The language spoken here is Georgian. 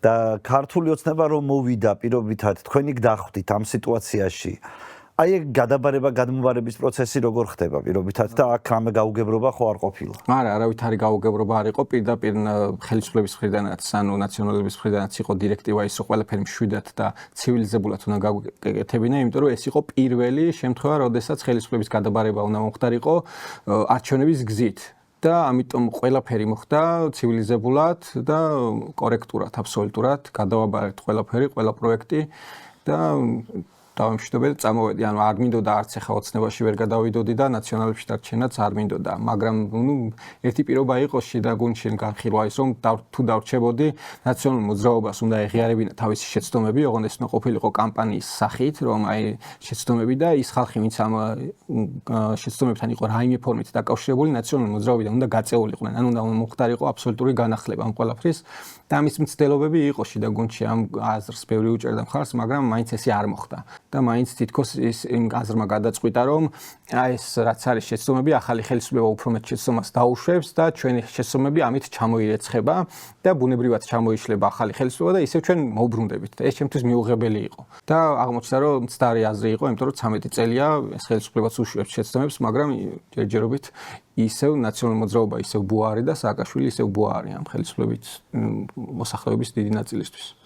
და ქართული ოცნება რომ მოვიდა პირობითად თქვენი გდახვდით ამ სიტუაციაში. აი ეგ გადაბარება გადმოვარების პროცესი როგორ ხდება პირობითად და აქ რამე გაუგებრობა ხო არ ყოფილა? არა, არავითარი გაუგებრობა არ იყო, პირდაპირ ხელისუფლების მხრიდანაც, ანუ ნაციონალების მხრიდანაც იყო დირექტივა ის, რომ ყველაფერი მშვიდად და ცივილიზებულად უნდა გაკეთებინა, იმიტომ რომ ეს იყო პირველი შემთხვევა, როდესაც ხელისუფლების გადაბარება უნდა მომხდარიყო არჩევნების გზით. და ამიტომ ყველაფერი მოხდა ცივილიზებულად და კორექტულად, აბსოლუტურად გადავაბარეთ ყველაფერი, ყველა პროექტი და დავემშვიდობე და წამოვედი, ანუ არ მინდოდა არც ახლა ოცნებაში ვერ გადავიდოდი და ნაციონალებში დარჩენაც არ მინდოდა, მაგრამ ერთი პირობა იყო შიდა გუნდში განხილვა ის, რომ თუ დავრჩებოდი, ნაციონალურ მოძრაობას უნდა ეღიარებინა თავისი შეცდომები, ოღონდ ეს უნდა ყოფილიყო კამპანიის სახით, რომ აი შეცდომები და ის ხალხი, ვინც ამ შეცდომებთან იყო რაიმე ფორმით დაკავშირებული, ნაციონალურ მოძრაობიდან უნდა გაწეულიყვნენ, ანუ უნდა მომხდარიყო აბსოლუტური განახლება ამ ყველაფრის და ამის მცდელობები იყო შიდა გუნდში ამ აზრს ბევრი უჭერდა მხარს, მაგრამ მაინც ესე არ მოხდა. და მაინც თითქოს ის იმ აზრმა გადაწყვიტა, რომ აი ეს რაც არის შეცდომები, ახალი ხელისუფლება უფრო მეტ შეცდომას დაუშვებს და ჩვენი შეცდომები ამით ჩამოირეცხება და ბუნებრივად ჩამოიშლება ახალი ხელისუფლება და ისევ ჩვენ მოვბრუნდებით. და ეს ჩემთვის მიუღებელი იყო. და აღმოჩნდა, რომ მცდარი აზრი იყო, იმიტომ რომ 13 წელია ეს ხელისუფლებაც უშვებს შეცდომებს, მაგრამ ჯერჯერობით ისევ ნაციონალური მოძრაობა ისევ ბუა არის და სააკაშვილი ისევ ბუა არის ამ ხელისუფლების მოსახლეობის დიდი ნაწილისთვის.